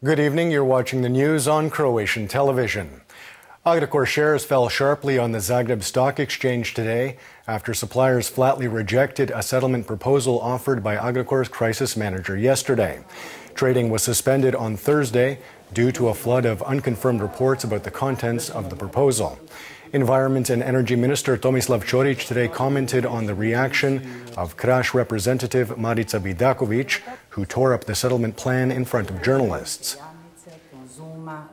Good evening. You're watching the news on Croatian television. Agrokor shares fell sharply on the Zagreb Stock Exchange today after suppliers flatly rejected a settlement proposal offered by Agrokor's crisis manager yesterday. Trading was suspended on Thursday due to a flood of unconfirmed reports about the contents of the proposal. Environment and Energy Minister Tomislav Ćorić today commented on the reaction of Kraš representative Marica Vidaković, who tore up the settlement plan in front of journalists.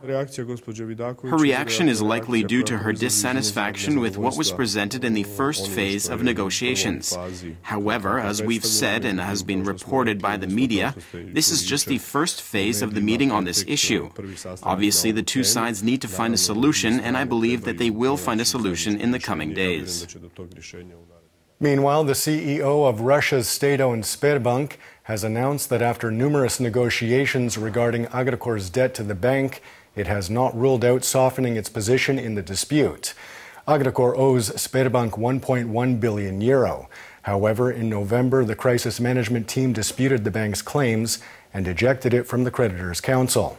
Her reaction is likely due to her dissatisfaction with what was presented in the first phase of negotiations. However, as we've said and has been reported by the media, this is just the first phase of the meeting on this issue. Obviously, the two sides need to find a solution, and I believe that they will find a solution in the coming days. Meanwhile, the CEO of Russia's state-owned Sberbank has announced that after numerous negotiations regarding Agrokor's debt to the bank, it has not ruled out softening its position in the dispute. Agrokor owes Sberbank 1.1 billion euro. However, in November, the crisis management team disputed the bank's claims and ejected it from the creditors' council.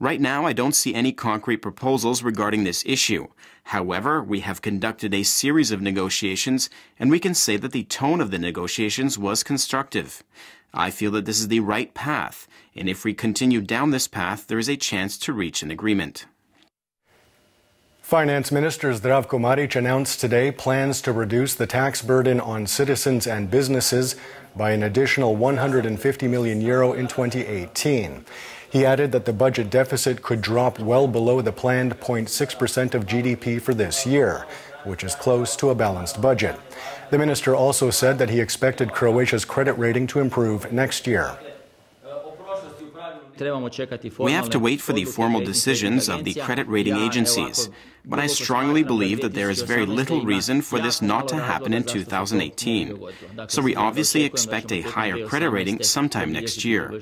Right now, I don't see any concrete proposals regarding this issue. However, we have conducted a series of negotiations, and we can say that the tone of the negotiations was constructive. I feel that this is the right path, and if we continue down this path, there is a chance to reach an agreement. Finance Minister Zdravko Marić announced today plans to reduce the tax burden on citizens and businesses by an additional 150 million euro in 2018. He added that the budget deficit could drop well below the planned 0.6% of GDP for this year, which is close to a balanced budget. The minister also said that he expected Croatia's credit rating to improve next year. We have to wait for the formal decisions of the credit rating agencies, but I strongly believe that there is very little reason for this not to happen in 2018. So we obviously expect a higher credit rating sometime next year.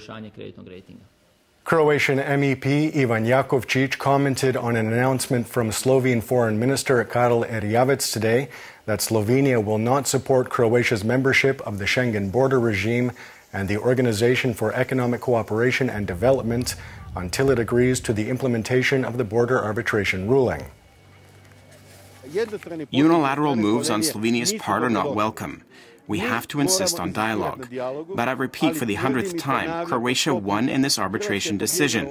Croatian MEP Ivan Jakovčić commented on an announcement from Slovene Foreign Minister Karel Erjavec today that Slovenia will not support Croatia's membership of the Schengen border regime and the Organization for Economic Cooperation and Development until it agrees to the implementation of the border arbitration ruling. Unilateral moves on Slovenia's part are not welcome. We have to insist on dialogue. But I repeat for the 100th time, Croatia won in this arbitration decision.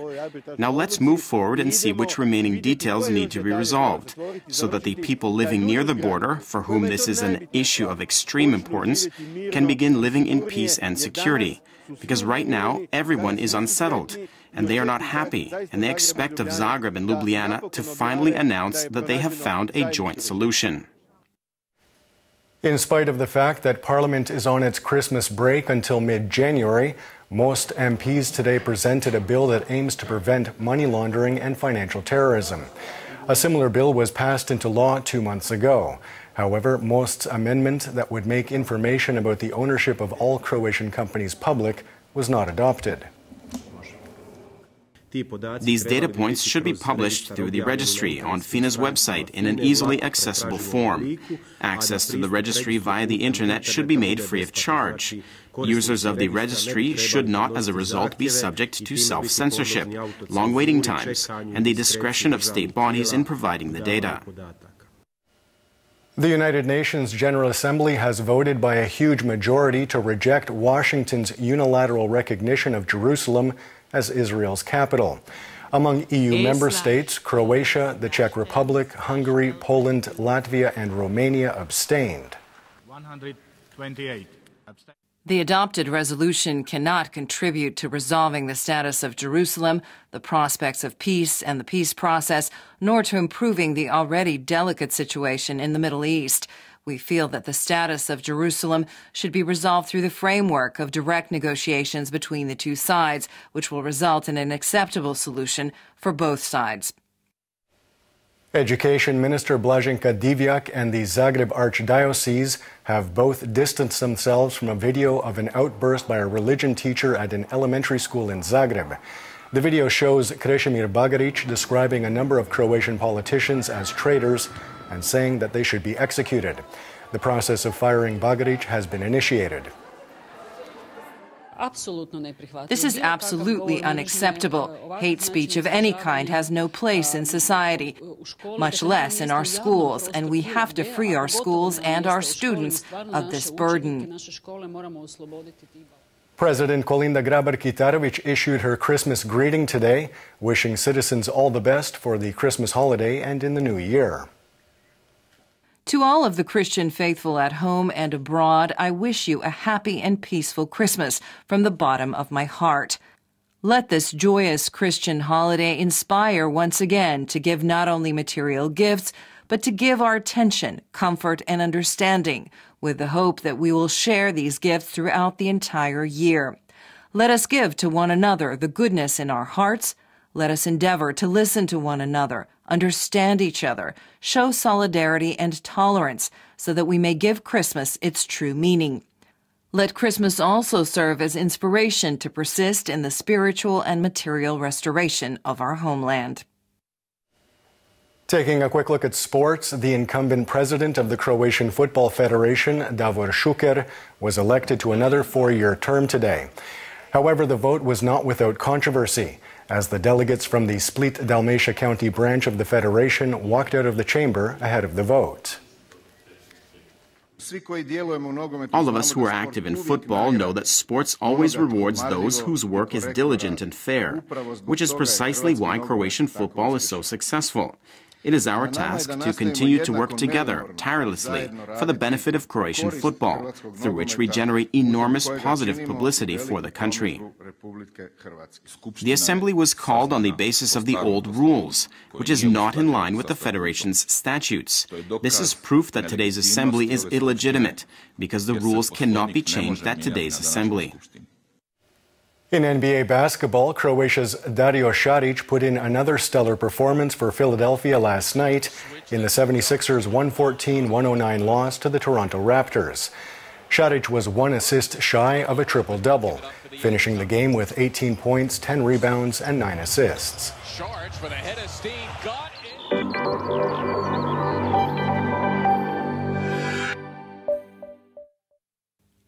Now let's move forward and see which remaining details need to be resolved, so that the people living near the border, for whom this is an issue of extreme importance, can begin living in peace and security. Because right now, everyone is unsettled, and they are not happy, and they expect of Zagreb and Ljubljana to finally announce that they have found a joint solution. In spite of the fact that Parliament is on its Christmas break until mid-January, most MPs today presented a bill that aims to prevent money laundering and financial terrorism. A similar bill was passed into law 2 months ago. However, most's amendment that would make information about the ownership of all Croatian companies public was not adopted. These data points should be published through the registry on FINA's website in an easily accessible form. Access to the registry via the internet should be made free of charge. Users of the registry should not, as a result, be subject to self-censorship, long waiting times, and the discretion of state bodies in providing the data. The United Nations General Assembly has voted by a huge majority to reject Washington's unilateral recognition of Jerusalem as Israel's capital. Among EU member states, Croatia, the Czech Republic, Hungary, Poland, Latvia, and Romania abstained. 128. The adopted resolution cannot contribute to resolving the status of Jerusalem, the prospects of peace and the peace process, nor to improving the already delicate situation in the Middle East. We feel that the status of Jerusalem should be resolved through the framework of direct negotiations between the two sides, which will result in an acceptable solution for both sides. Education Minister Blaženka Divjak and the Zagreb Archdiocese have both distanced themselves from a video of an outburst by a religion teacher at an elementary school in Zagreb. The video shows Krešimir Bagarić describing a number of Croatian politicians as traitors and saying that they should be executed. The process of firing Bagarić has been initiated. This is absolutely unacceptable. Hate speech of any kind has no place in society, much less in our schools, and we have to free our schools and our students of this burden. President Kolinda Grabar-Kitarović issued her Christmas greeting today, wishing citizens all the best for the Christmas holiday and in the new year. To all of the Christian faithful at home and abroad, I wish you a happy and peaceful Christmas from the bottom of my heart. Let this joyous Christian holiday inspire once again to give not only material gifts, but to give our attention, comfort, and understanding, with the hope that we will share these gifts throughout the entire year. Let us give to one another the goodness in our hearts. Let us endeavor to listen to one another, understand each other, show solidarity and tolerance, so that we may give Christmas its true meaning. Let Christmas also serve as inspiration to persist in the spiritual and material restoration of our homeland. Taking a quick look at sports, the incumbent president of the Croatian Football Federation, Davor Šuker, was elected to another 4-year term today. However, the vote was not without controversy, as the delegates from the Split-Dalmatia County branch of the Federation walked out of the chamber ahead of the vote. All of us who are active in football know that sports always rewards those whose work is diligent and fair, which is precisely why Croatian football is so successful. It is our task to continue to work together, tirelessly, for the benefit of Croatian football, through which we generate enormous positive publicity for the country. The assembly was called on the basis of the old rules, which is not in line with the Federation's statutes. This is proof that today's assembly is illegitimate, because the rules cannot be changed at today's assembly. In NBA basketball, Croatia's Dario Šarić put in another stellar performance for Philadelphia last night in the 76ers' 114-109 loss to the Toronto Raptors. Šarić was 1 assist shy of a triple-double, finishing the game with 18 points, 10 rebounds, and 9 assists.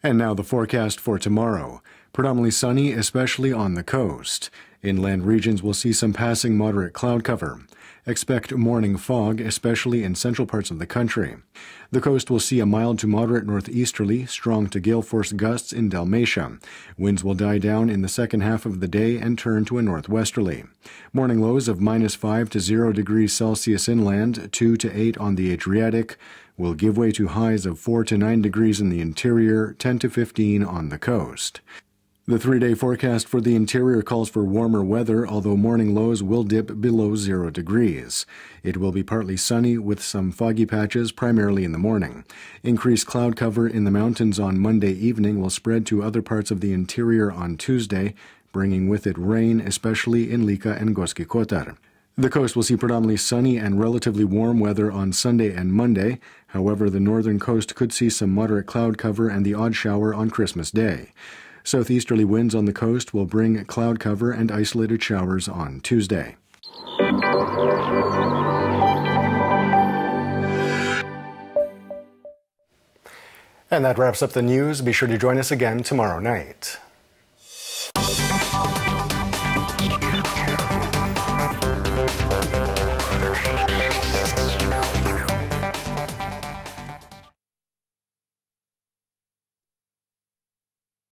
And now the forecast for tomorrow. Predominantly sunny, especially on the coast. Inland regions will see some passing moderate cloud cover. Expect morning fog, especially in central parts of the country. The coast will see a mild to moderate northeasterly, strong to gale-force gusts in Dalmatia. Winds will die down in the second half of the day and turn to a northwesterly. Morning lows of -5 to 0 degrees Celsius inland, 2 to 8 on the Adriatic, will give way to highs of 4 to 9 degrees in the interior, 10 to 15 on the coast. The 3-day forecast for the interior calls for warmer weather, although morning lows will dip below 0 degrees. It will be partly sunny with some foggy patches, primarily in the morning. Increased cloud cover in the mountains on Monday evening will spread to other parts of the interior on Tuesday, bringing with it rain, especially in Lika and Gorski Kotar. The coast will see predominantly sunny and relatively warm weather on Sunday and Monday. However, the northern coast could see some moderate cloud cover and the odd shower on Christmas Day. Southeasterly winds on the coast will bring cloud cover and isolated showers on Tuesday. And that wraps up the news. Be sure to join us again tomorrow night.